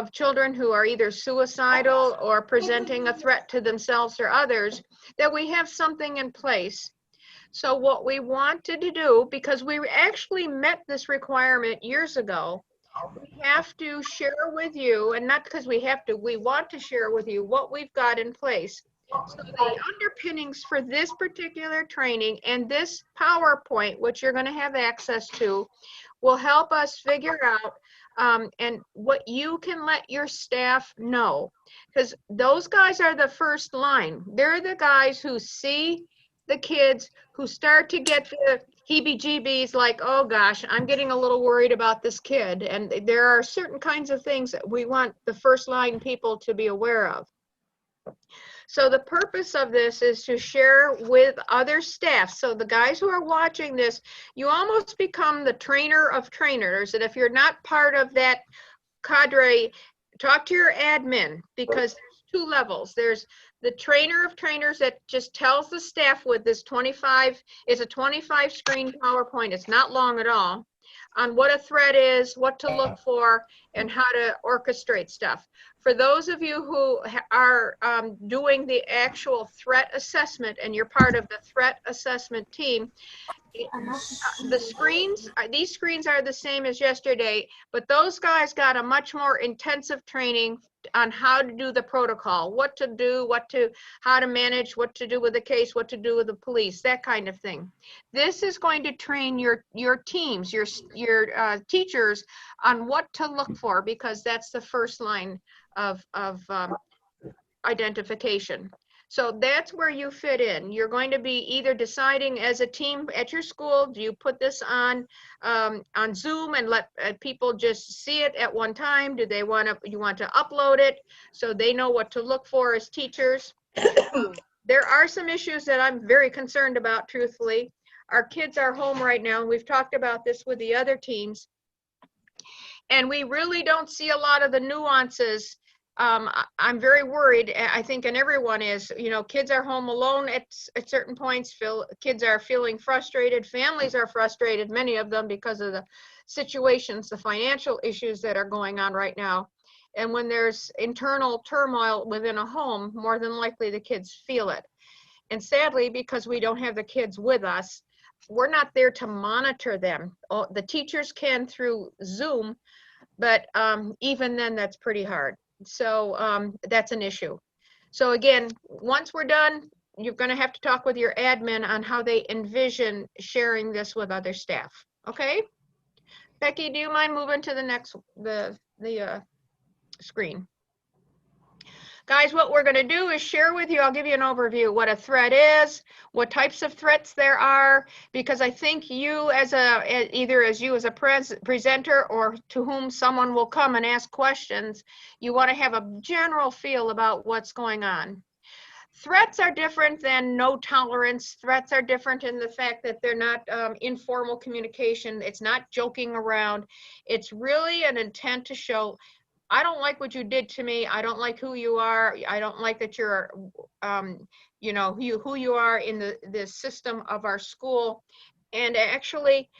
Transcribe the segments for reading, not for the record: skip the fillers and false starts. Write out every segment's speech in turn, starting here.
of children who are either suicidal or presenting a threat to themselves or others, that we have something in place. So what we wanted to do, because we actually met this requirement years ago, we have to share with you, and not because we have to, we want to share with you what we've got in place. So the underpinnings for this particular training and this PowerPoint, which you're going to have access to, will help us figure out and what you can let your staff know, because those guys are the first line. They're the guys who see the kids, who start to get the heebie-jeebies, like, oh gosh, I'm getting a little worried about this kid. And there are certain kinds of things that we want the first line people to be aware of. So the purpose of this is to share with other staff. So the guys who are watching this, you almost become the trainer of trainers. And if you're not part of that cadre, talk to your admin, because there's two levels. There's the trainer of trainers that just tells the staff with this 25, it's a 25 screen PowerPoint. It's not long at all, on what a threat is, what to look for, and how to orchestrate stuff. For those of you who are doing the actual threat assessment and you're part of the threat assessment team, the screens, these screens are the same as yesterday, but those guys got a much more intensive training on how to do the protocol, what to do, how to manage, what to do with the case, what to do with the police, that kind of thing. This is going to train your teams, your teachers on what to look for, because that's the first line of identification. So that's where you fit in. You're going to be either deciding as a team at your school, do you put this on Zoom and let people just see it at one time? Do they want to, you want to upload it so they know what to look for as teachers? There are some issues that I'm very concerned about, truthfully. Our kids are home right now, and we've talked about this with the other teams. And we really don't see a lot of the nuances. I'm very worried, I think, and everyone is, you know, kids are home alone at certain points, kids are feeling frustrated, families are frustrated, many of them, because of the situations, the financial issues that are going on right now. And when there's internal turmoil within a home, more than likely the kids feel it. And sadly, because we don't have the kids with us, we're not there to monitor them. The teachers can through Zoom, but even then, that's pretty hard. So that's an issue. So again, once we're done, you're going to have to talk with your admin on how they envision sharing this with other staff. Okay? Becky, do you mind moving to the next, the screen? Guys, what we're going to do is share with you, I'll give you an overview, what a threat is, what types of threats there are, because I think you as either as you as a presenter or to whom someone will come and ask questions, you want to have a general feel about what's going on. Threats are different than no tolerance. Threats are different in the fact that they're not informal communication. It's not joking around. It's really an intent to show, I don't like what you did to me. I don't like who you are. I don't like that you're, you know, who you are in the system of our school. And actually,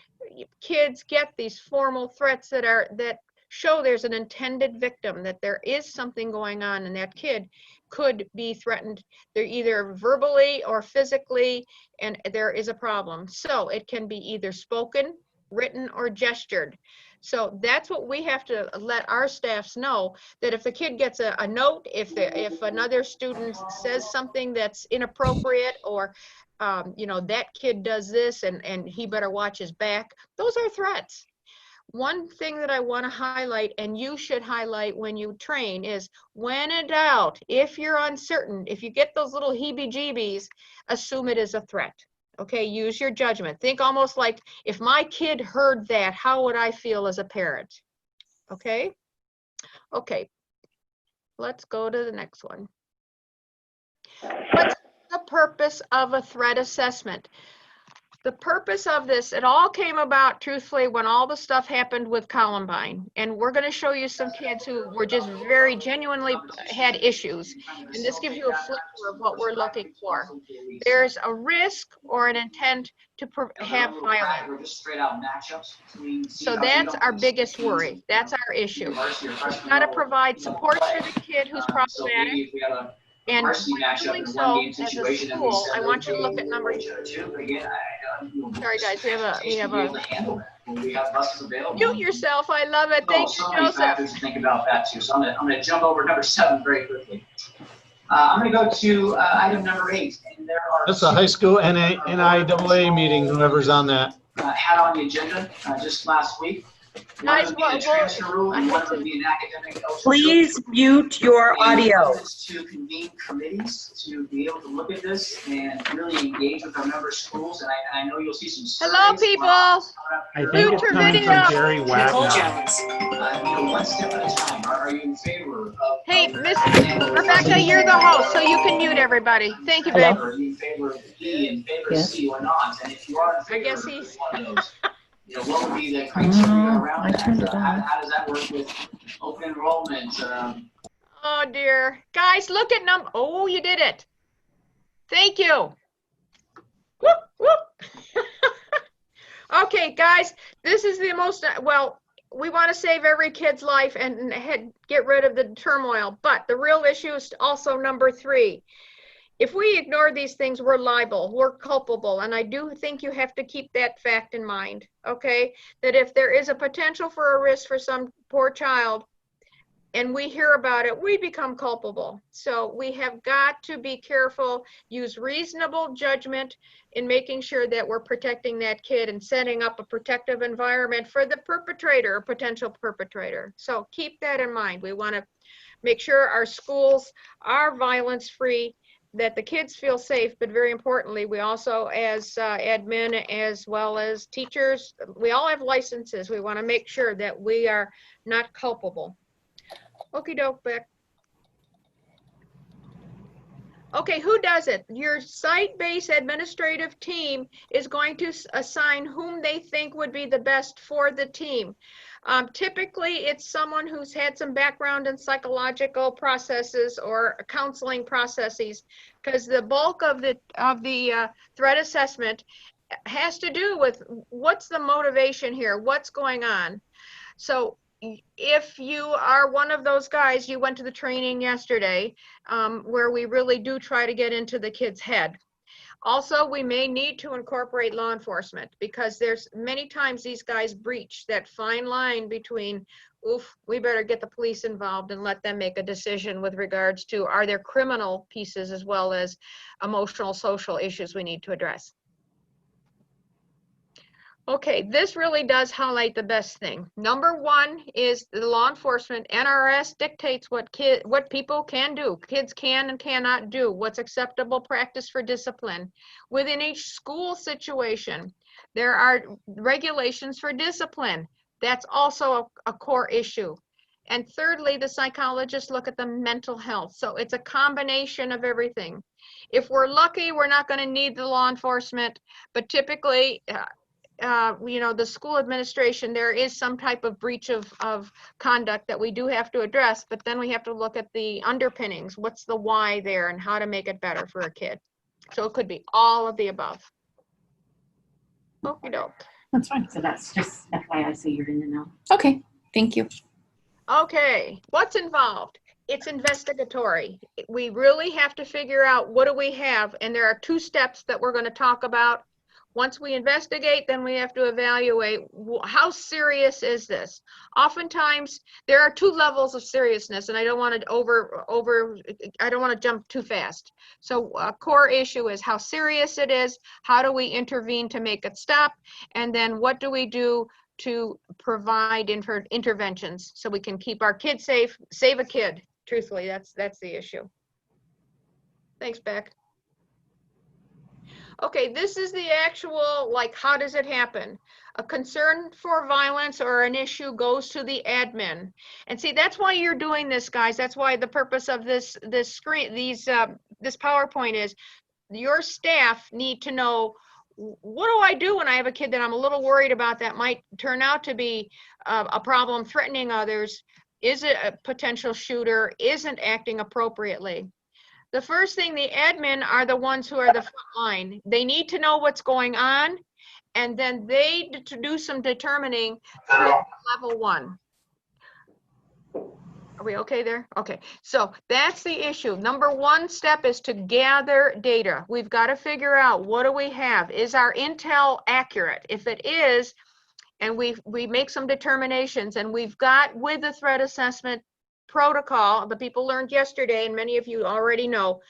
kids get these formal threats that show there's an intended victim, that there is something going on, and that kid could be threatened. They're either verbally or physically, and there is a problem. So it can be either spoken, written, or gestured. So that's what we have to let our staffs know, that if the kid gets a note, if another student says something that's inappropriate, or you know, that kid does this and he better watch his back, those are threats. One thing that I want to highlight, and you should highlight when you train, is when in doubt, if you're uncertain, if you get those little heebie-jeebies, assume it is a threat. Okay, use your judgment. Think almost like, if my kid heard that, how would I feel as a parent? Okay? Okay, let's go to the next one. What's the purpose of a threat assessment? The purpose of this, it all came about truthfully when all the stuff happened with Columbine. And we're going to show you some kids who were just very genuinely had issues. And this gives you a flavor of what we're looking for. There's a risk or an intent to have violence. So that's our biggest worry. That's our issue. We've got to provide supports for the kid who's problematic. And by doing so, as a school, I want you to look at number. Sorry, guys, we have a. Mute yourself. I love it. Thank you, Joseph. Factors to think about that too. So I'm gonna jump over number 7 very quickly. I'm gonna go to item number 8, and there are. That's a high school NIAA meeting. Whoever's on that. Had on the agenda just last week. Guys, please mute your audio. To convene committees to be able to look at this and really engage with our member schools, and I know you'll see some. Hello, people. I think it's coming from Jerry Wagner. One step at a time. Are you in favor of? Hey, Miss Rebecca, you're the host, so you can mute everybody. Thank you, babe. Are you in favor of B, in favor of C, or not? And if you are in favor, I guess he's. One of those, what would be the criteria around that? How does that work with open enrollment? Oh dear, guys, look at oh, you did it. Thank you. Whoop, whoop. Okay, guys, this is the most, well, we want to save every kid's life and get rid of the turmoil, but the real issue is also number 3. If we ignore these things, we're liable, we're culpable, and I do think you have to keep that fact in mind, okay? That if there is a potential for a risk for some poor child, and we hear about it, we become culpable. So we have got to be careful, use reasonable judgment in making sure that we're protecting that kid and setting up a protective environment for the perpetrator or potential perpetrator. So keep that in mind. We want to make sure our schools are violence-free, that the kids feel safe, but very importantly, we also, as admin as well as teachers, we all have licenses. We want to make sure that we are not culpable. Okie doke, Beck. Okay, who does it? Your site-based administrative team is going to assign whom they think would be the best for the team. Typically, it's someone who's had some background in psychological processes or counseling processes, because the bulk of the threat assessment has to do with what's the motivation here, what's going on. So if you are one of those guys, you went to the training yesterday where we really do try to get into the kid's head. Also, we may need to incorporate law enforcement, because there's many times these guys breach that fine line between, oof, we better get the police involved and let them make a decision with regards to, are there criminal pieces as well as emotional, social issues we need to address. Okay, this really does highlight the best thing. Number 1 is the law enforcement. NRS dictates what people can do. Kids can and cannot do. What's acceptable practice for discipline. Within each school situation, there are regulations for discipline. That's also a core issue. And thirdly, the psychologists look at the mental health. So it's a combination of everything. If we're lucky, we're not going to need the law enforcement, but typically, the school administration, there is some type of breach of conduct that we do have to address, but then we have to look at the underpinnings. What's the why there and how to make it better for a kid? So it could be all of the above. Okie doke. That's fine. So that's just FYI, so you're in the know. Okay, thank you. Okay, what's involved? It's investigatory. We really have to figure out what do we have, and there are 2 steps that we're going to talk about. Once we investigate, then we have to evaluate how serious is this. Oftentimes, there are 2 levels of seriousness, and I don't want to I don't want to jump too fast. So a core issue is how serious it is, how do we intervene to make it stop, and then what do we do to provide interventions so we can keep our kids safe, save a kid. Truthfully, that's the issue. Thanks, Beck. Okay, this is the actual, like, how does it happen? A concern for violence or an issue goes to the admin. And see, that's why you're doing this, guys. That's why the purpose of this screen, this PowerPoint is your staff need to know what do I do when I have a kid that I'm a little worried about that might turn out to be a problem, threatening others? Is it a potential shooter? Isn't acting appropriately? The first thing, the admin are the ones who are the front line. They need to know what's going on, and then they do some determining through level 1. Are we okay there? Okay, so that's the issue. Number 1 step is to gather data. We've got to figure out, what do we have? Is our intel accurate? If it is, and we make some determinations, and we've got, with the threat assessment protocol, the people learned yesterday, and many of you already know,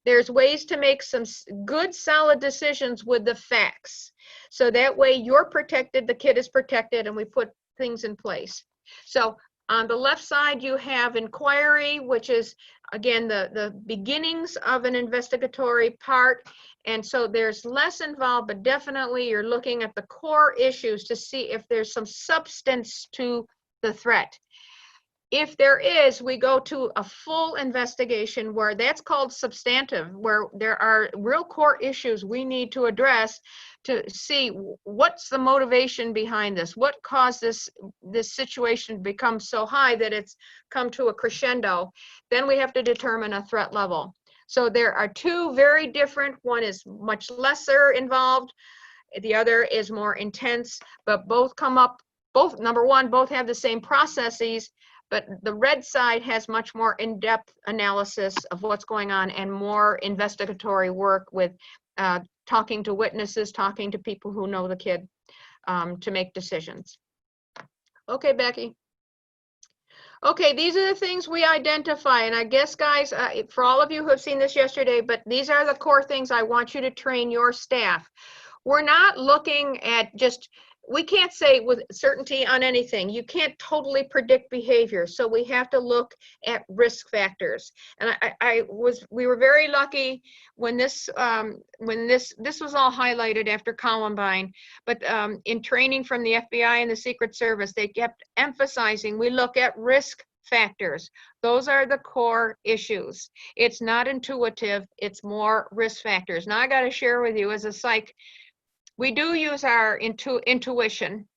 there's ways to make some good, solid decisions with the facts. So that way you're protected, the kid is protected, and we put things in place. So on the left side, you have inquiry, which is, again, the beginnings of an investigatory part. And so there's less involved, but definitely you're looking at the core issues to see if there's some substance to the threat. If there is, we go to a full investigation, where that's called substantive, where there are real core issues we need to address to see what's the motivation behind this, what caused this situation to become so high that it's come to a crescendo. Then we have to determine a threat level. So there are 2 very different. One is much lesser involved, the other is more intense, but both come up, number 1, both have the same processes. But the red side has much more in-depth analysis of what's going on and more investigatory work with talking to witnesses, talking to people who know the kid to make decisions. Okay, Becky. Okay, these are the things we identify. And I guess, guys, for all of you who have seen this yesterday, but these are the core things I want you to train your staff. We're not looking at just, we can't say with certainty on anything. You can't totally predict behavior. So we have to look at risk factors. And we were very lucky when this was all highlighted after Columbine, but in training from the FBI and the Secret Service, they kept emphasizing, we look at risk factors. Those are the core issues. It's not intuitive, it's more risk factors. Now I got to share with you, as a psych, we do use our intuition,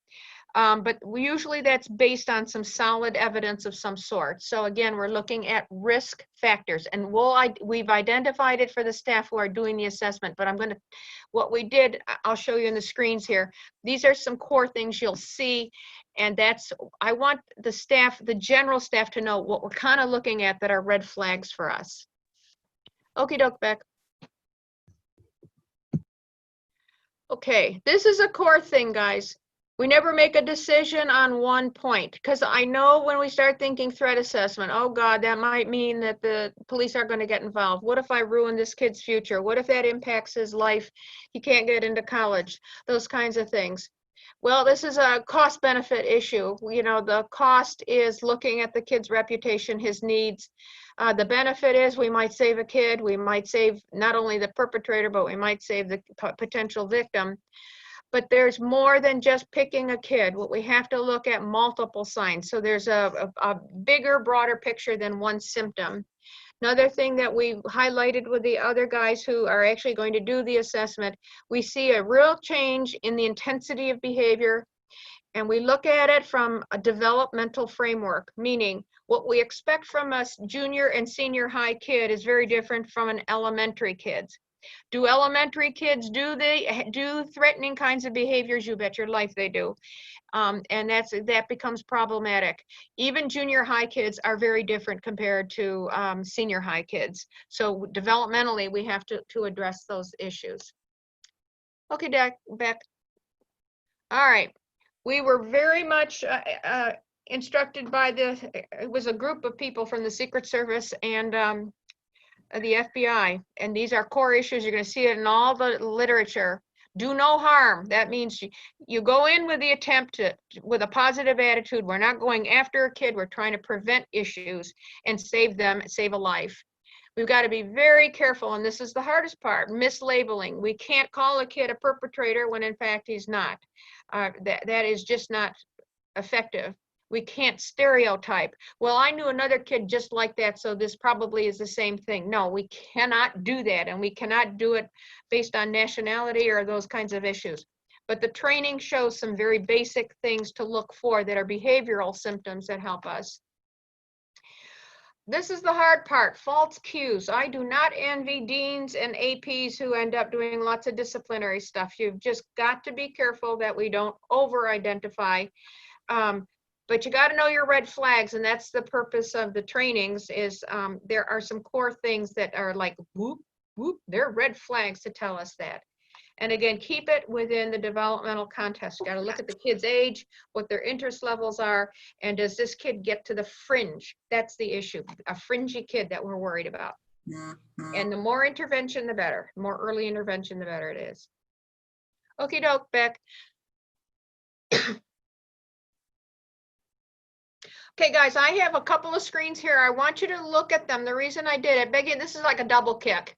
but usually that's based on some solid evidence of some sort. So again, we're looking at risk factors, and we've identified it for the staff who are doing the assessment, but what we did, I'll show you in the screens here. These are some core things you'll see, and I want the staff, the general staff, to know what we're kind of looking at that are red flags for us. Okie doke, Beck. Okay, this is a core thing, guys. We never make a decision on one point, because I know when we start thinking threat assessment, oh God, that might mean that the police are going to get involved. What if I ruin this kid's future? What if that impacts his life? He can't get into college, those kinds of things. Well, this is a cost benefit issue. You know, the cost is looking at the kid's reputation, his needs. The benefit is we might save a kid. We might save not only the perpetrator, but we might save the potential victim. But there's more than just picking a kid. What we have to look at multiple signs. So there's a bigger, broader picture than one symptom. Another thing that we highlighted with the other guys who are actually going to do the assessment, we see a real change in the intensity of behavior, and we look at it from a developmental framework, meaning what we expect from a junior and senior high kid is very different from an elementary kid. Do elementary kids do threatening kinds of behaviors? You bet your life they do. And that becomes problematic. Even junior high kids are very different compared to senior high kids. So developmentally, we have to address those issues. Okay, Beck. All right. We were very much instructed by it was a group of people from the Secret Service and the FBI, and these are core issues. You're going to see it in all the literature. Do no harm. That means you go in with the attempt with a positive attitude. We're not going after a kid. We're trying to prevent issues and save them, save a life. We've got to be very careful, and this is the hardest part, mislabeling. We can't call a kid a perpetrator when in fact he's not. That is just not effective. We can't stereotype. Well, I knew another kid just like that, so this probably is the same thing. No, we cannot do that, and we cannot do it based on nationality or those kinds of issues. But the training shows some very basic things to look for that are behavioral symptoms that help us. This is the hard part, false cues. I do not envy deans and APs who end up doing lots of disciplinary stuff. You've just got to be careful that we don't over-identify. But you got to know your red flags, and that's the purpose of the trainings is there are some core things that are like, whoop, whoop, they're red flags to tell us that. And again, keep it within the developmental context. You got to look at the kid's age, what their interest levels are, and does this kid get to the fringe? That's the issue, a fringy kid that we're worried about. And the more intervention, the better. The more early intervention, the better it is. Okie doke, Beck. Okay, guys, I have a couple of screens here. I want you to look at them. The reason I did it, Becky, this is like a double kick.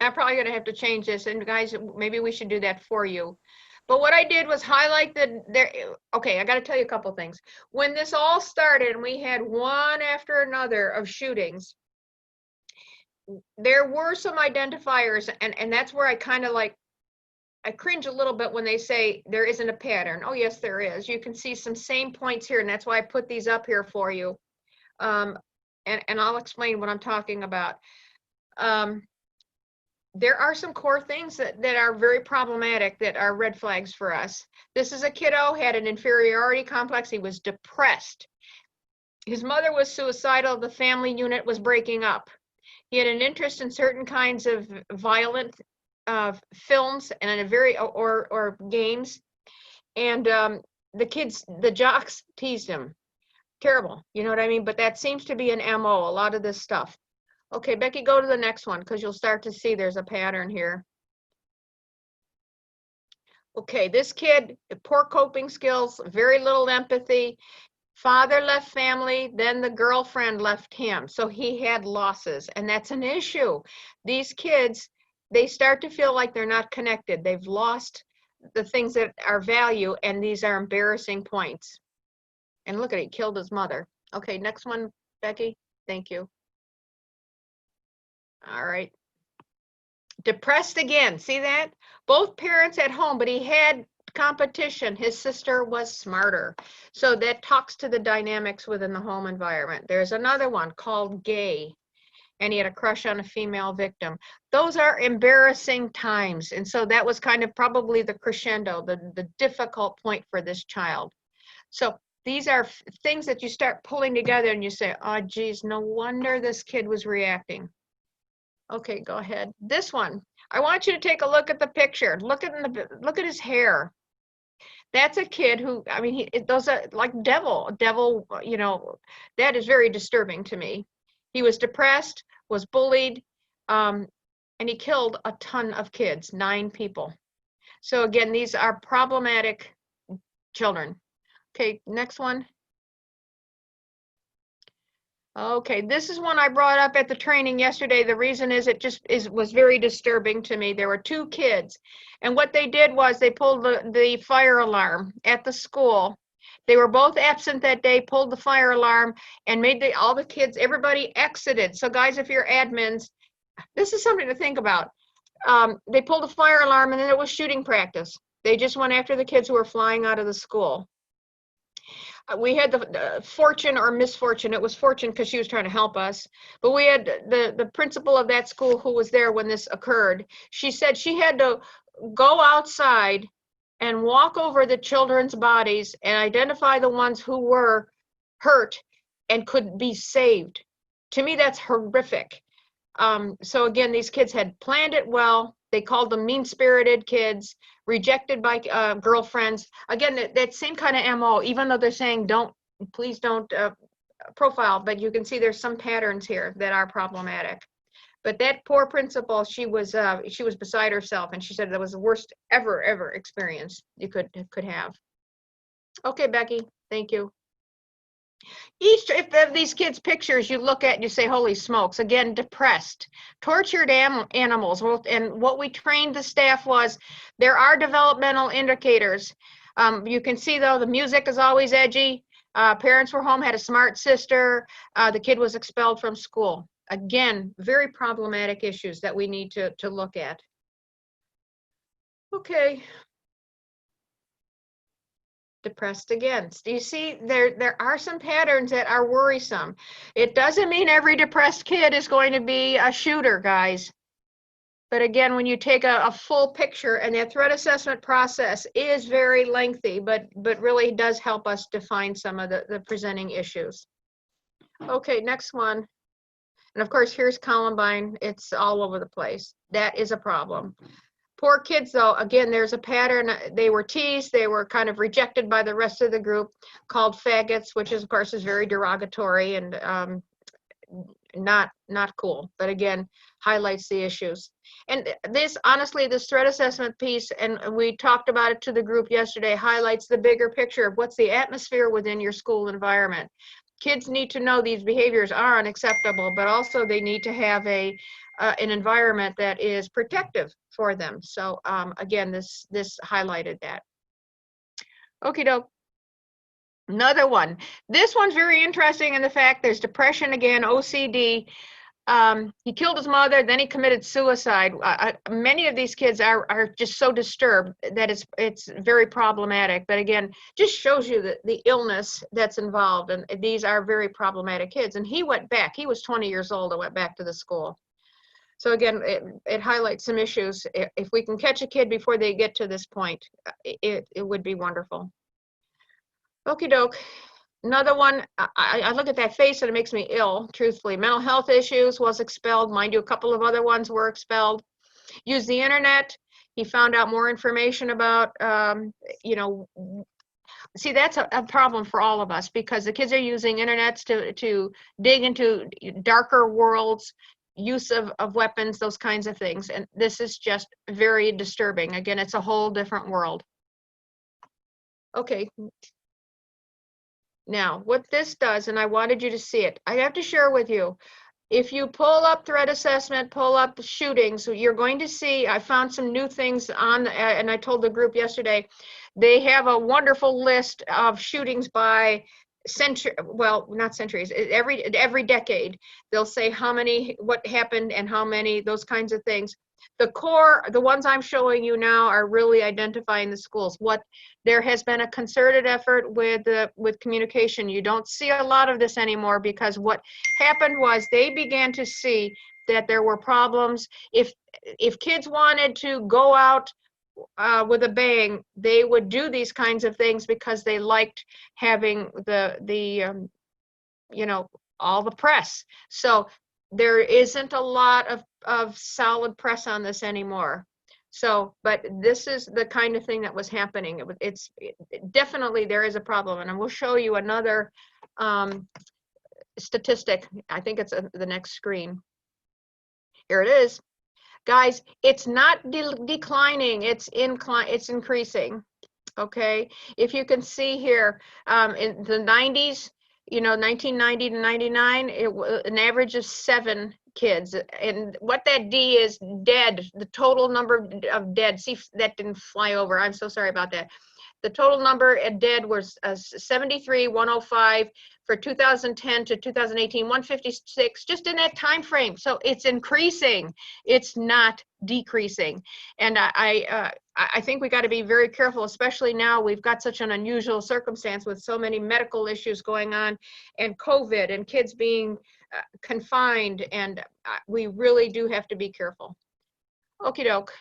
I'm probably going to have to change this, and guys, maybe we should do that for you. But what I did was highlight okay, I got to tell you a couple things. When this all started and we had one after another of shootings, there were some identifiers, and that's where I kind of like, I cringe a little bit when they say there isn't a pattern. Oh, yes, there is. You can see some same points here, and that's why I put these up here for you. And I'll explain what I'm talking about. There are some core things that are very problematic that are red flags for us. This is a kiddo, had an inferiority complex. He was depressed. His mother was suicidal. The family unit was breaking up. He had an interest in certain kinds of violent films and a very or games, and the jocks teased him. Terrible, you know what I mean? But that seems to be an MO, a lot of this stuff. Okay, Becky, go to the next one because you'll start to see there's a pattern here. Okay, this kid, poor coping skills, very little empathy. Father left family, then the girlfriend left him. So he had losses, and that's an issue. These kids, they start to feel like they're not connected. They've lost the things that are value, and these are embarrassing points. And look at it, he killed his mother. Okay, next one, Becky. Thank you. All right. Depressed again. See that? Both parents at home, but he had competition. His sister was smarter. So that talks to the dynamics within the home environment. There's another one called gay, and he had a crush on a female victim. Those are embarrassing times. And so that was kind of probably the crescendo, the difficult point for this child. So these are things that you start pulling together and you say, oh, geez, no wonder this kid was reacting. Okay, go ahead. This one, I want you to take a look at the picture. Look at his hair. That's a kid who, I mean, those are like devil, you know, that is very disturbing to me. He was depressed, was bullied, and he killed a ton of kids, 9 people. So again, these are problematic children. Okay, next one. Okay, this is one I brought up at the training yesterday. The reason is it was very disturbing to me. There were 2 kids, and what they did was they pulled the fire alarm at the school. They were both absent that day, pulled the fire alarm, and made all the kids, everybody exited. So guys, if you're admins, this is something to think about. They pulled the fire alarm, and then it was shooting practice. They just went after the kids who were flying out of the school. We had the fortune or misfortune. It was fortune because she was trying to help us. But we had the principal of that school who was there when this occurred. She said she had to go outside and walk over the children's bodies and identify the ones who were hurt and could be saved. To me, that's horrific. So again, these kids had planned it well. They called them mean-spirited kids, rejected by girlfriends. Again, that same kind of MO, even though they're saying please don't profile, but you can see there's some patterns here that are problematic. But that poor principal, she was beside herself, and she said that was the worst ever experience you could have. Okay, Becky, thank you. If of these kids' pictures you look at and you say, holy smokes, again, depressed, tortured animals. And what we trained the staff was there are developmental indicators. You can see, though, the music is always edgy. Parents were home, had a smart sister. The kid was expelled from school. Again, very problematic issues that we need to look at. Okay. Depressed again. Do you see there are some patterns that are worrisome. It doesn't mean every depressed kid is going to be a shooter, guys. But again, when you take a full picture, and that threat assessment process is very lengthy, but really does help us define some of the presenting issues. Okay, next one. And of course, here's Columbine. It's all over the place. That is a problem. Poor kids, though, again, there's a pattern. They were teased. They were kind of rejected by the rest of the group, called faggots, which is, of course, is very derogatory and not cool. But again, highlights the issues. And this, honestly, this threat assessment piece, and we talked about it to the group yesterday, highlights the bigger picture of what's the atmosphere within your school environment. Kids need to know these behaviors are unacceptable, but also they need to have an environment that is protective for them. So again, this highlighted that. Okie doke. Another one. This one's very interesting in the fact there's depression again, OCD. He killed his mother, then he committed suicide. Many of these kids are just so disturbed that it's very problematic. But again, just shows you the illness that's involved, and these are very problematic kids. And he went back. He was 20 years old and went back to the school. So again, it highlights some issues. If we can catch a kid before they get to this point, it would be wonderful. Okie doke. Another one, I look at that face and it makes me ill, truthfully. Mental health issues, was expelled. Mind you, a couple of other ones were expelled. Used the internet. He found out more information about, see, that's a problem for all of us, because the kids are using internets to dig into darker worlds, use of weapons, those kinds of things. And this is just very disturbing. Again, it's a whole different world. Okay. Now, what this does, and I wanted you to see it, I have to share with you. If you pull up threat assessment, pull up shootings, you're going to see, I found some new things on, and I told the group yesterday, they have a wonderful list of shootings by century, well, not centuries, every decade. They'll say how many, what happened and how many, those kinds of things. The core, the ones I'm showing you now, are really identifying the schools. There has been a concerted effort with communication. You don't see a lot of this anymore, because what happened was they began to see that there were problems. If kids wanted to go out with a bang, they would do these kinds of things because they liked having all the press. So there isn't a lot of solid press on this anymore. So, but this is the kind of thing that was happening. It's definitely, there is a problem, and I will show you another statistic. I think it's the next screen. Here it is. Guys, it's not declining, it's increasing. Okay, if you can see here, in the 90s, 1990 to 99, it was an average of 7 kids. And what that D is, dead, the total number of dead. See, that didn't fly over. I'm so sorry about that. The total number of dead was 73, 105 for 2010 to 2018, 156, just in that time frame. So it's increasing. It's not decreasing. And I think we got to be very careful, especially now we've got such an unusual circumstance with so many medical issues going on, and COVID, and kids being confined, and we really do have to be careful. Okie doke.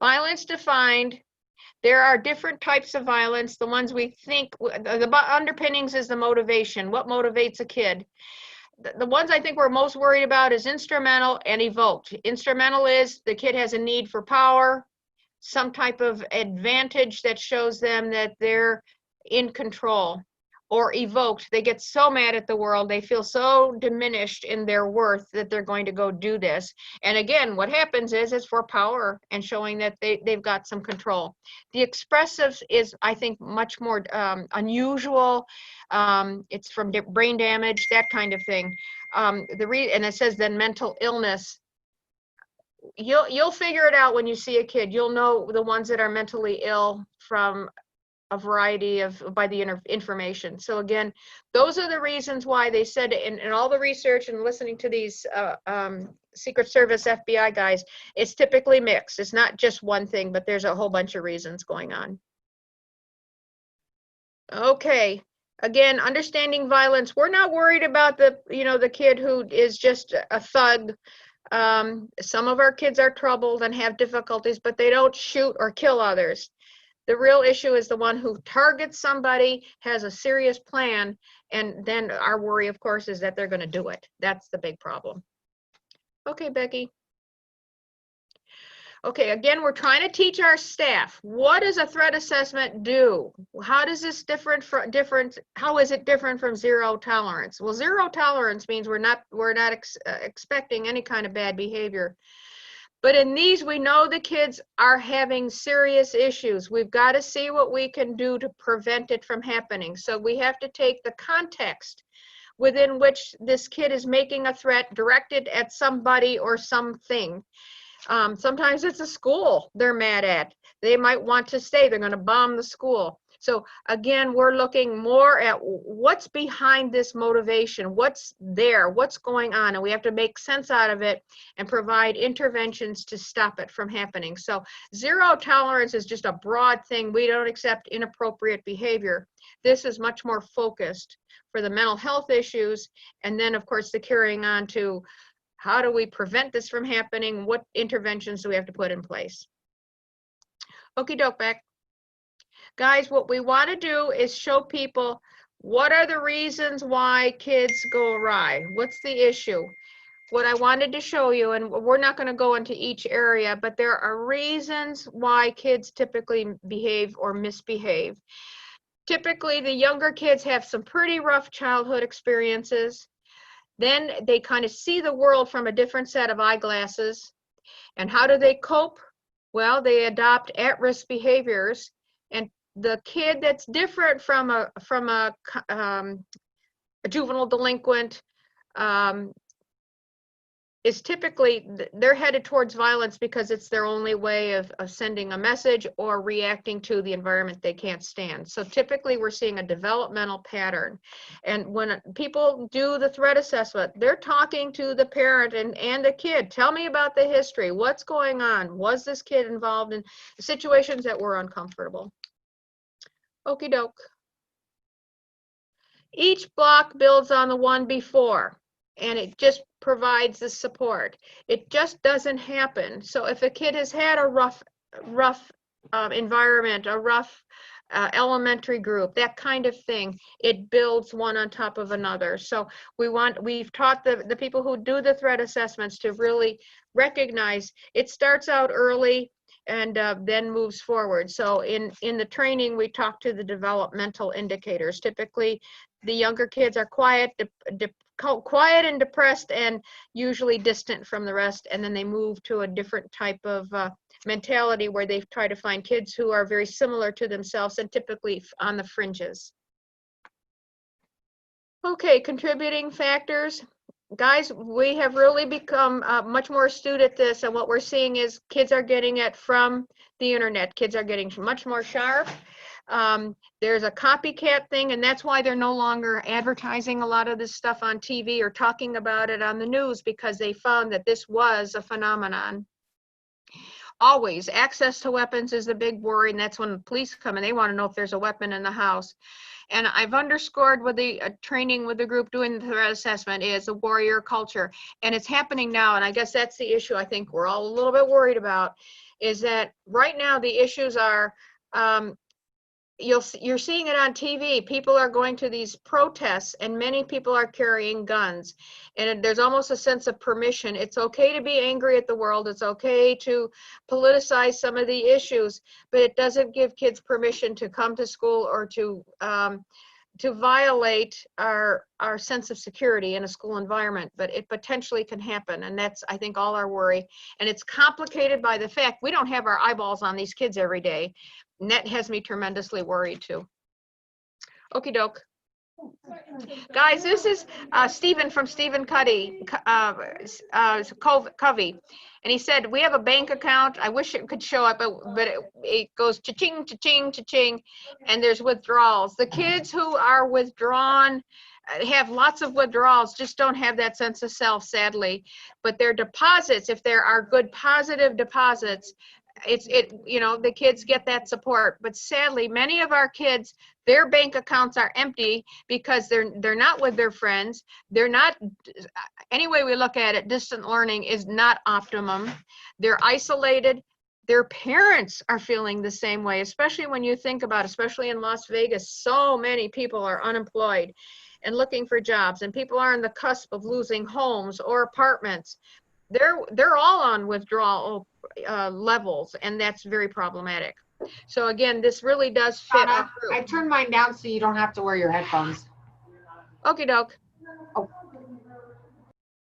Violence defined. There are different types of violence. The ones we think, the underpinnings is the motivation. What motivates a kid? The ones I think we're most worried about is instrumental and evoked. Instrumental is the kid has a need for power, some type of advantage that shows them that they're in control. Or evoked, they get so mad at the world, they feel so diminished in their worth that they're going to go do this. And again, what happens is it's for power and showing that they've got some control. The expressive is, I think, much more unusual. It's from brain damage, that kind of thing. And it says then mental illness. You'll figure it out when you see a kid. You'll know the ones that are mentally ill from a variety of by the information. So again, those are the reasons why they said in all the research and listening to these Secret Service FBI guys, it's typically mixed. It's not just one thing, but there's a whole bunch of reasons going on. Okay. Again, understanding violence. We're not worried about the kid who is just a thug. Some of our kids are troubled and have difficulties, but they don't shoot or kill others. The real issue is the one who targets somebody, has a serious plan, and then our worry, of course, is that they're going to do it. That's the big problem. Okay, Becky. Okay, again, we're trying to teach our staff, what does a threat assessment do? How does this how is it different from zero tolerance? Well, zero tolerance means we're not expecting any kind of bad behavior. But in these, we know the kids are having serious issues. We've got to see what we can do to prevent it from happening. So we have to take the context within which this kid is making a threat directed at somebody or something. Sometimes it's a school they're mad at. They might want to stay. They're going to bomb the school. So again, we're looking more at what's behind this motivation, what's there, what's going on, and we have to make sense out of it and provide interventions to stop it from happening. So zero tolerance is just a broad thing. We don't accept inappropriate behavior. This is much more focused for the mental health issues, and then of course the carrying on to how do we prevent this from happening? What interventions do we have to put in place? Okie doke, back. Guys, what we want to do is show people what are the reasons why kids go awry. What's the issue? What I wanted to show you, and we're not going to go into each area, but there are reasons why kids typically behave or misbehave. Typically, the younger kids have some pretty rough childhood experiences. Then they kind of see the world from a different set of eyeglasses. And how do they cope? Well, they adopt at-risk behaviors. And the kid that's different from a juvenile delinquent is typically, they're headed towards violence because it's their only way of sending a message or reacting to the environment they can't stand. So typically we're seeing a developmental pattern. And when people do the threat assessment, they're talking to the parent and the kid. Tell me about the history. What's going on? Was this kid involved in situations that were uncomfortable? Okie doke. Each block builds on the one before, and it just provides the support. It just doesn't happen. So if a kid has had a rough environment, a rough elementary group, that kind of thing, it builds one on top of another. So we've taught the people who do the threat assessments to really recognize it starts out early and then moves forward. So in the training, we talk to the developmental indicators. Typically, the younger kids are quiet and depressed and usually distant from the rest, and then they move to a different type of mentality where they try to find kids who are very similar to themselves and typically on the fringes. Okay, contributing factors. Guys, we have really become much more astute at this, and what we're seeing is kids are getting it from the internet. Kids are getting much more sharp. There's a copycat thing, and that's why they're no longer advertising a lot of this stuff on TV or talking about it on the news, because they found that this was a phenomenon. Always, access to weapons is the big worry, and that's when the police come and they want to know if there's a weapon in the house. And I've underscored with the training with the group doing the threat assessment is a warrior culture. And it's happening now, and I guess that's the issue I think we're all a little bit worried about, is that right now the issues are, you're seeing it on TV. People are going to these protests and many people are carrying guns. And there's almost a sense of permission. It's okay to be angry at the world. It's okay to politicize some of the issues, but it doesn't give kids permission to come to school or to violate our sense of security in a school environment. But it potentially can happen. And that's, I think, all our worry. And it's complicated by the fact we don't have our eyeballs on these kids every day. And that has me tremendously worried too. Okie doke. Guys, this is Stephen from Stephen Covey, Covey. And he said, we have a bank account. I wish it could show up, but it goes cha-ching, cha-ching, cha-ching, and there's withdrawals. The kids who are withdrawn have lots of withdrawals, just don't have that sense of self, sadly. But their deposits, if there are good positive deposits, the kids get that support. But sadly, many of our kids, their bank accounts are empty because they're not with their friends. They're not, any way we look at it, distant learning is not optimum. They're isolated. Their parents are feeling the same way, especially when you think about, especially in Las Vegas, so many people are unemployed and looking for jobs, and people are on the cusp of losing homes or apartments. They're all on withdrawal levels, and that's very problematic. So again, this really does fit our group. I turned mine down so you don't have to wear your headphones. Okie doke. Oh.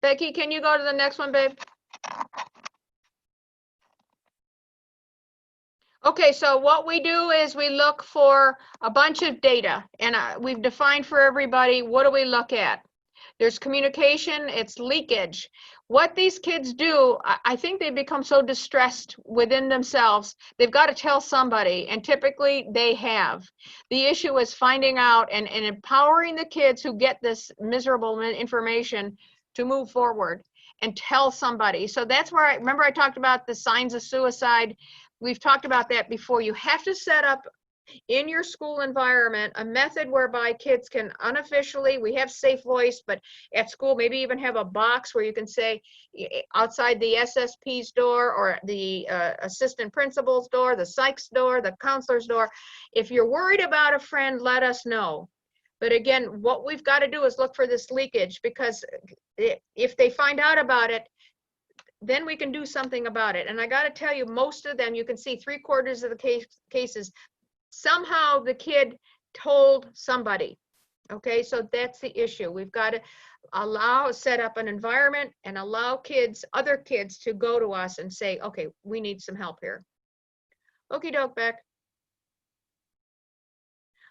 Becky, can you go to the next one, babe? Okay, so what we do is we look for a bunch of data, and we've defined for everybody, what do we look at? There's communication, it's leakage. What these kids do, I think they become so distressed within themselves, they've got to tell somebody, and typically they have. The issue is finding out and empowering the kids who get this miserable information to move forward and tell somebody. So that's where remember I talked about the signs of suicide. We've talked about that before. You have to set up in your school environment a method whereby kids can unofficially, we have safe voice, but at school maybe even have a box where you can say outside the SSP's door or the assistant principal's door, the psych's door, the counselor's door, if you're worried about a friend, let us know. But again, what we've got to do is look for this leakage, because if they find out about it, then we can do something about it. And I got to tell you, most of them, you can see 3/4 of the cases, somehow the kid told somebody. Okay, so that's the issue. We've got to set up an environment and allow other kids to go to us and say, okay, we need some help here. Okie doke, Beck.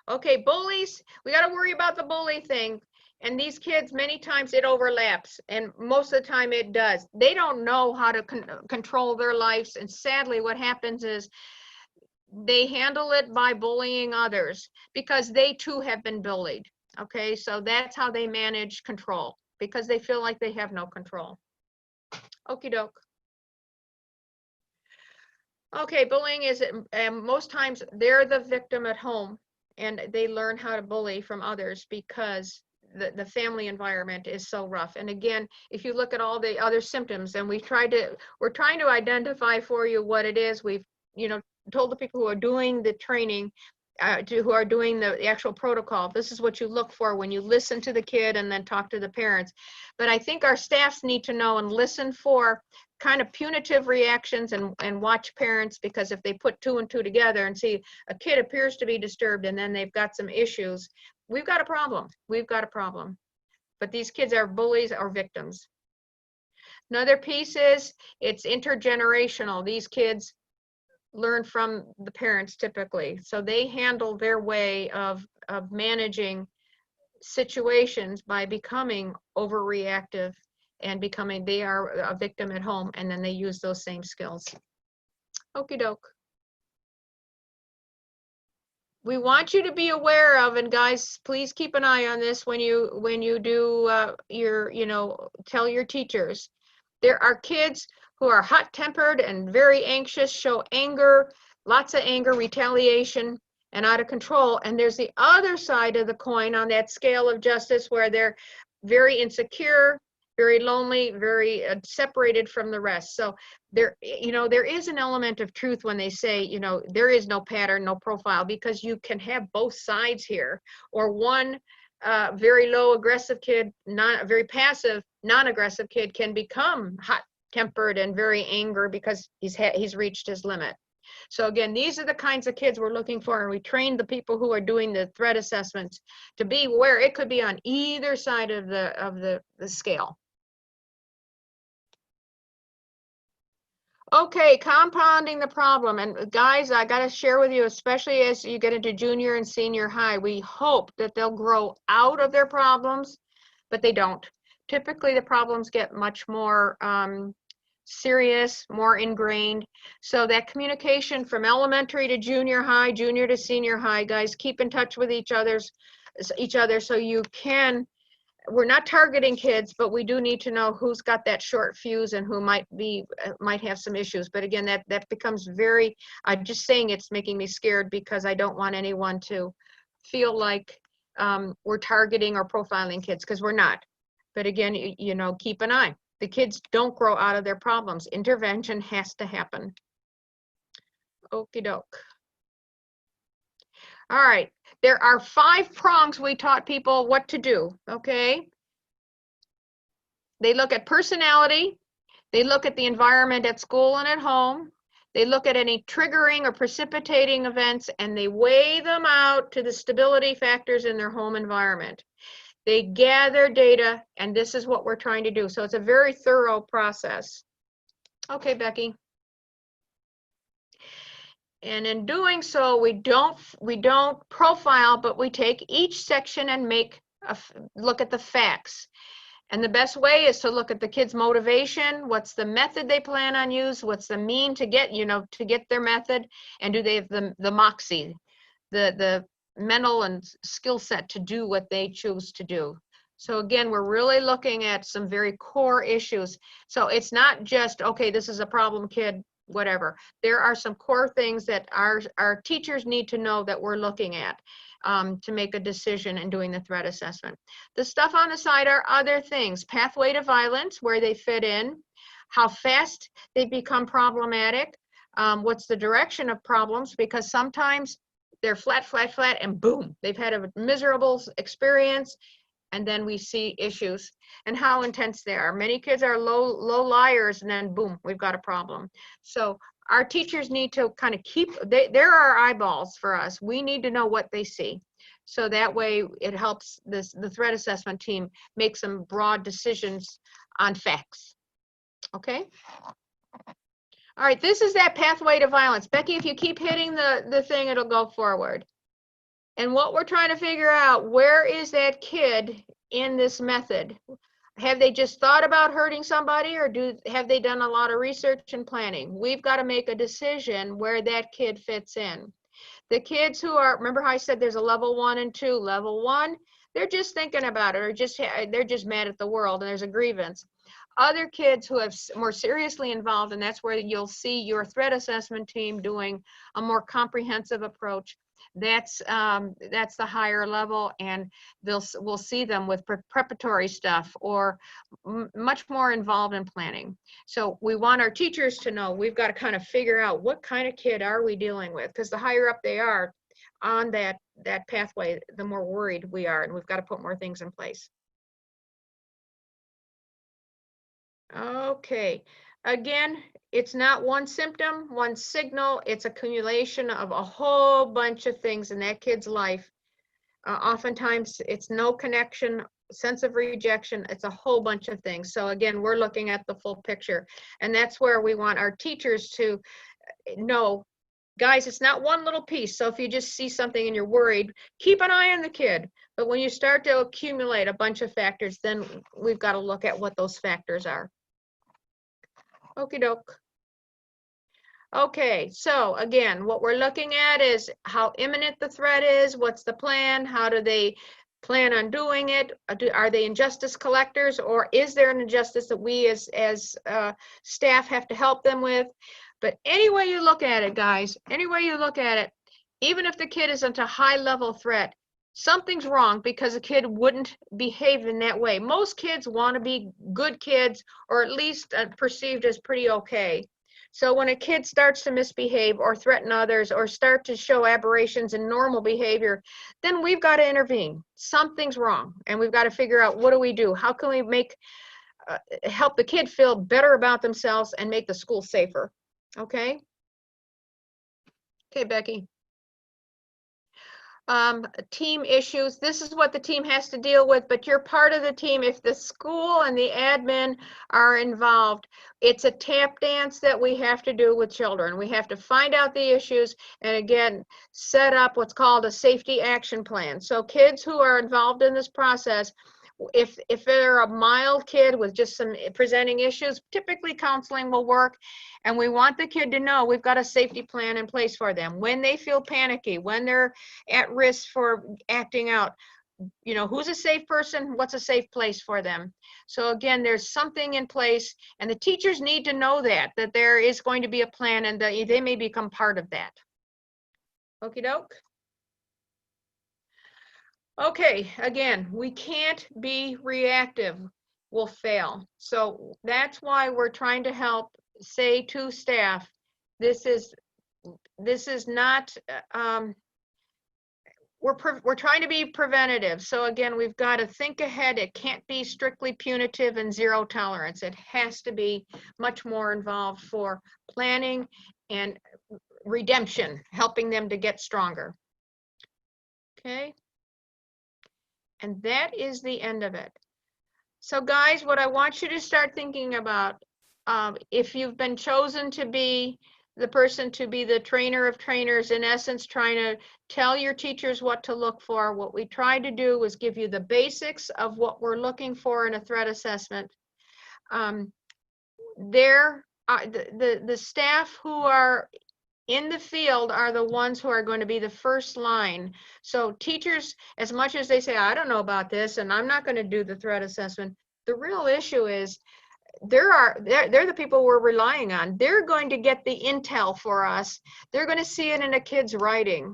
Okay, bullies, we got to worry about the bully thing. And these kids, many times it overlaps, and most of the time it does. They don't know how to control their lives, and sadly what happens is they handle it by bullying others because they too have been bullied. Okay, so that's how they manage control, because they feel like they have no control. Okie doke. Okay, bullying is, most times they're the victim at home, and they learn how to bully from others because the family environment is so rough. And again, if you look at all the other symptoms, and we're trying to identify for you what it is. We've told the people who are doing the training, who are doing the actual protocol, this is what you look for when you listen to the kid and then talk to the parents. But I think our staffs need to know and listen for kind of punitive reactions and watch parents, because if they put 2 and 2 together and see a kid appears to be disturbed and then they've got some issues, we've got a problem. We've got a problem. But these kids are bullies or victims. Another piece is it's intergenerational. These kids learn from the parents typically. So they handle their way of managing situations by becoming overreactive and they are a victim at home, and then they use those same skills. Okie doke. We want you to be aware of, and guys, please keep an eye on this when you do tell your teachers. There are kids who are hot-tempered and very anxious, show anger, lots of anger, retaliation, and out of control. And there's the other side of the coin on that scale of justice, where they're very insecure, very lonely, very separated from the rest. So there is an element of truth when they say, there is no pattern, no profile, because you can have both sides here. Or one very low aggressive kid, very passive, non-aggressive kid can become hot-tempered and very angry because he's reached his limit. So again, these are the kinds of kids we're looking for, and we train the people who are doing the threat assessments to be aware it could be on either side of the scale. Okay, compounding the problem. And guys, I got to share with you, especially as you get into junior and senior high, we hope that they'll grow out of their problems, but they don't. Typically, the problems get much more serious, more ingrained. So that communication from elementary to junior high, junior to senior high, guys, keep in touch with each other so you can. We're not targeting kids, but we do need to know who's got that short fuse and who might have some issues. But again, that becomes very, I'm just saying it's making me scared because I don't want anyone to feel like we're targeting or profiling kids, because we're not. But again, you know, keep an eye. The kids don't grow out of their problems. Intervention has to happen. Okie doke. All right, there are 5 prongs we taught people what to do, okay? They look at personality, they look at the environment at school and at home, they look at any triggering or precipitating events, and they weigh them out to the stability factors in their home environment. They gather data, and this is what we're trying to do. So it's a very thorough process. Okay, Becky. And in doing so, we don't profile, but we take each section and look at the facts. And the best way is to look at the kids' motivation. What's the method they plan on use? What's the mean to get, to get their method? And do they have the moxie, the mental and skill set to do what they choose to do? So again, we're really looking at some very core issues. So it's not just, okay, this is a problem kid, whatever. There are some core things that our teachers need to know that we're looking at to make a decision in doing the threat assessment. The stuff on the side are other things: pathway to violence, where they fit in, how fast they become problematic, what's the direction of problems, because sometimes they're flat, and boom, they've had a miserable experience, and then we see issues, and how intense they are. Many kids are low liars, and then boom, we've got a problem. So our teachers need to kind of they're our eyeballs for us. We need to know what they see. So that way it helps the threat assessment team make some broad decisions on facts. Okay? All right, this is that pathway to violence. Becky, if you keep hitting the thing, it'll go forward. And what we're trying to figure out, where is that kid in this method? Have they just thought about hurting somebody, or have they done a lot of research and planning? We've got to make a decision where that kid fits in. The kids who are, remember how I said there's a level 1 and 2. Level 1, they're just thinking about it, or they're just mad at the world and there's a grievance. Other kids who have more seriously involved, and that's where you'll see your threat assessment team doing a more comprehensive approach. That's the higher level, and we'll see them with preparatory stuff, or much more involved in planning. So we want our teachers to know we've got to kind of figure out what kind of kid are we dealing with, because the higher up they are on that pathway, the more worried we are, and we've got to put more things in place. Okay, again, it's not one symptom, one signal. It's accumulation of a whole bunch of things in that kid's life. Oftentimes, it's no connection, sense of rejection. It's a whole bunch of things. So again, we're looking at the full picture. And that's where we want our teachers to know, guys, it's not one little piece. So if you just see something and you're worried, keep an eye on the kid. But when you start to accumulate a bunch of factors, then we've got to look at what those factors are. Okie doke. Okay, so again, what we're looking at is how imminent the threat is, what's the plan, how do they plan on doing it, are they injustice collectors, or is there an injustice that we as staff have to help them with? But any way you look at it, guys, any way you look at it, even if the kid isn't a high-level threat, something's wrong, because a kid wouldn't behave in that way. Most kids want to be good kids, or at least perceived as pretty okay. So when a kid starts to misbehave or threaten others or start to show aberrations in normal behavior, then we've got to intervene. Something's wrong, and we've got to figure out, what do we do? How can we help the kid feel better about themselves and make the school safer? Okay? Okay, Becky. team issues. This is what the team has to deal with, but you're part of the team. If the school and the admin are involved, it's a tap dance that we have to do with children. We have to find out the issues and again, set up what's called a safety action plan. So kids who are involved in this process, if they're a mild kid with just some presenting issues, typically counseling will work. And we want the kid to know we've got a safety plan in place for them. When they feel panicky, when they're at risk for acting out, you know, who's a safe person, what's a safe place for them. So again, there's something in place and the teachers need to know that there is going to be a plan and that they may become part of that. Okie doke. Okay, again, we can't be reactive. We'll fail. So that's why we're trying to help say to staff, this is not, we're trying to be preventative. So again, we've got to think ahead. It can't be strictly punitive and zero tolerance. It has to be much more involved for planning and redemption, helping them to get stronger. Okay. And that is the end of it. So guys, what I want you to start thinking about, if you've been chosen to be the person to be the trainer of trainers, in essence, trying to tell your teachers what to look for, what we tried to do was give you the basics of what we're looking for in a threat assessment. The staff who are in the field are the ones who are going to be the first line. So teachers, as much as they say, I don't know about this and I'm not going to do the threat assessment, the real issue is they're the people we're relying on. They're going to get the intel for us. They're going to see it in a kid's writing,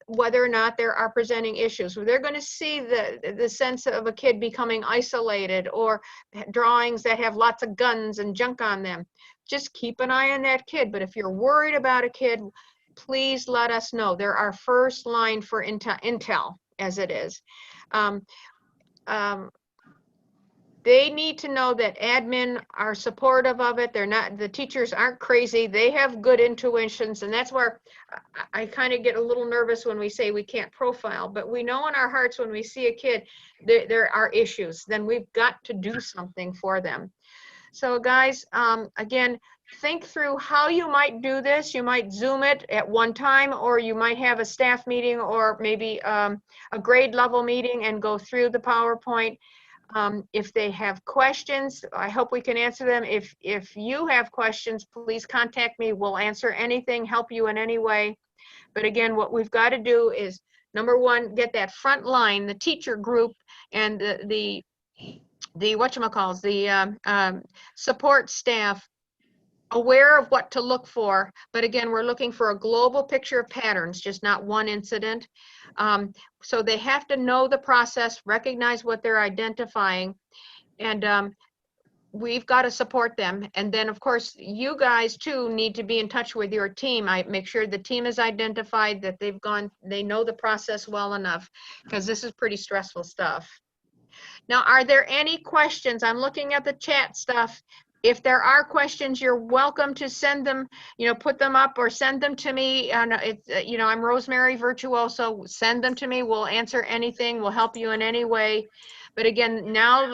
whether or not there are presenting issues. They're going to see the sense of a kid becoming isolated or drawings that have lots of guns and junk on them. Just keep an eye on that kid. But if you're worried about a kid, please let us know. They're our first line for intel as it is. They need to know that admin are supportive of it. They're not, the teachers aren't crazy. They have good intuitions. And that's where I kind of get a little nervous when we say we can't profile, but we know in our hearts when we see a kid, there are issues, then we've got to do something for them. So guys, again, think through how you might do this. You might Zoom it at one time, or you might have a staff meeting or maybe a grade level meeting and go through the PowerPoint. If they have questions, I hope we can answer them. If you have questions, please contact me. We'll answer anything, help you in any way. But again, what we've got to do is, number one, get that front line, the teacher group and the whatchamacalls, the support staff aware of what to look for. But again, we're looking for a global picture of patterns, just not one incident. So they have to know the process, recognize what they're identifying, and we've got to support them. And then of course, you guys too need to be in touch with your team. I make sure the team is identified, that they know the process well enough, because this is pretty stressful stuff. Now, are there any questions? I'm looking at the chat stuff. If there are questions, you're welcome to send them, put them up or send them to me. And I'm Rosemary Virtuoso. Send them to me. We'll answer anything. We'll help you in any way. But again, now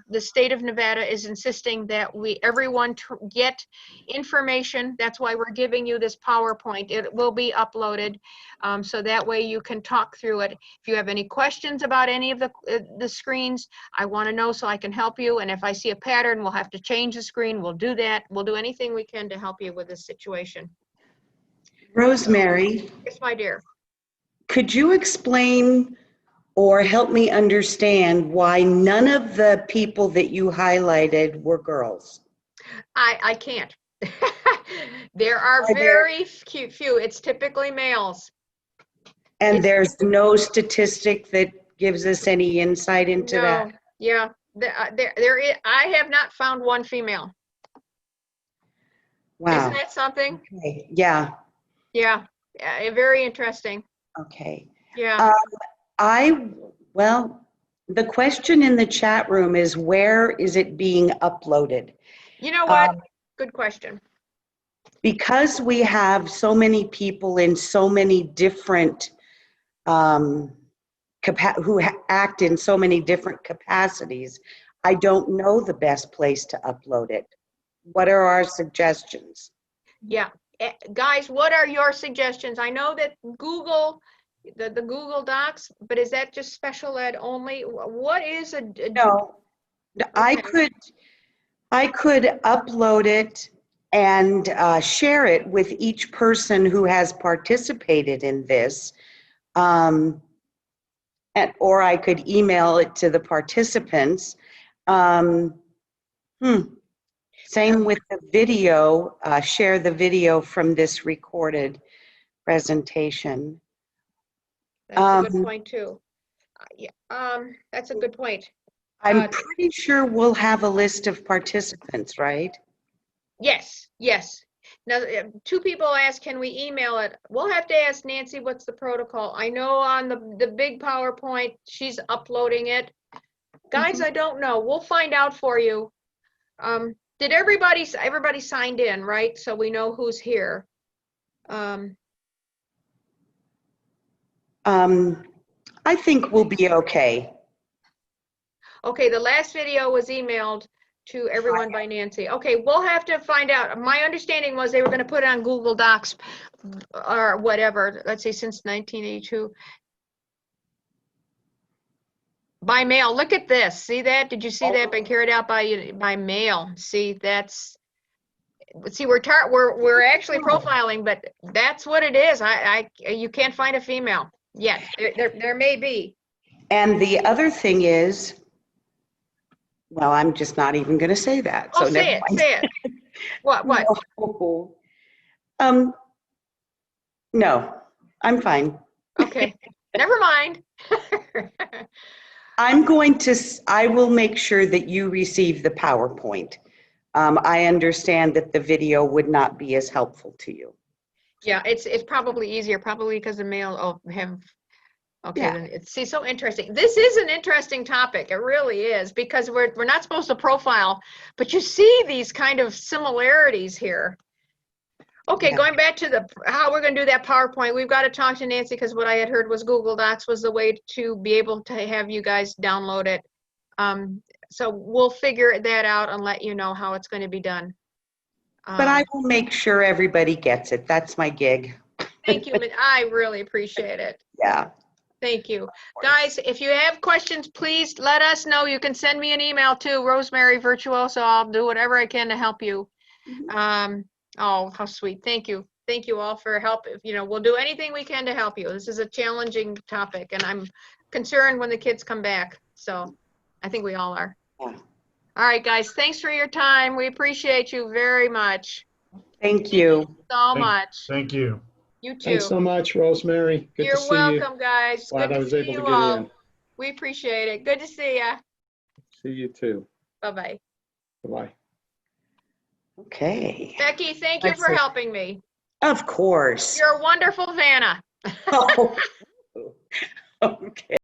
the state of Nevada is insisting that everyone get information. That's why we're giving you this PowerPoint. It will be uploaded, so that way you can talk through it. If you have any questions about any of the screens, I want to know so I can help you. And if I see a pattern, we'll have to change the screen. We'll do that. We'll do anything we can to help you with this situation. Rosemary, Yes, my dear. could you explain or help me understand why none of the people that you highlighted were girls? I can't. There are very few. It's typically males. And there's no statistic that gives us any insight into that? Yeah, I have not found one female. Wow. Isn't that something? Okay. Yeah. Yeah, very interesting. Okay. Yeah. Well, the question in the chat room is, where is it being uploaded? You know what? Good question. Because we have so many people in so many different who act in so many different capacities, I don't know the best place to upload it. What are our suggestions? Yeah. Guys, what are your suggestions? I know that Google, the Google Docs, but is that just special ed only? What is a? No, I Okay. could upload it and share it with each person who has participated in this. Or I could email it to the participants. Same with the video, share the video from this recorded presentation. That's a good Um, point too. Yeah, that's a good point. I'm pretty sure we'll have a list of participants, right? Yes, yes. Now, two people asked, can we email it? We'll have to ask Nancy, what's the protocol? I know on the big PowerPoint, she's uploading it. Guys, I don't know. We'll find out for you. Did everybody signed in, right? So we know who's here. I think we'll be okay. Okay, the last video was emailed to everyone by Nancy. Okay, we'll have to find out. My understanding was they were going to put it on Google Docs or whatever, let's say since 1982. By mail. Look at this. See that? Did you see that? Been carried out by mail. See, that's. See, we're actually profiling, but that's what it is. You can't find a female yet. There may be. And the other thing is, well, I'm just not even going to say that. Oh, So say it. Say it. What? No. No, I'm fine. Okay. Never mind. I will make sure that you receive the PowerPoint. I understand that the video would not be as helpful to you. Yeah, it's probably easier, probably because the mail. Oh, have. Okay, Yeah. then it's so interesting. This is an interesting topic. It really is, because we're not supposed to profile, but you see these kind of similarities here. Okay, Yeah. going back to how we're going to do that PowerPoint, we've got to talk to Nancy, because what I had heard was Google Docs was the way to be able to have you guys download it. So we'll figure that out and let you know how it's going to be done. But I will make sure everybody gets it. That's my gig. Thank you. I really appreciate it. Yeah. Thank you. Guys, if you have questions, please let us know. You can send me an email to Rosemary Virtuoso. I'll do whatever I can to help you. Oh, how sweet. Thank you. Thank you all for help. We'll do anything we can to help you. This is a challenging topic, and I'm concerned when the kids come back. So I think we all are. Yeah. All right, guys, thanks for your time. We appreciate you very much. Thank you. So much. Thank you. You too. Thanks so much, Rosemary. Good to You're see you. welcome, guys. Glad Good I to was see able to you get all. in. We appreciate it. Good to see you. See you too. Bye-bye. Bye-bye. Okay. Becky, thank you for helping me. Of course. You're a wonderful Vanna. Oh. Okay.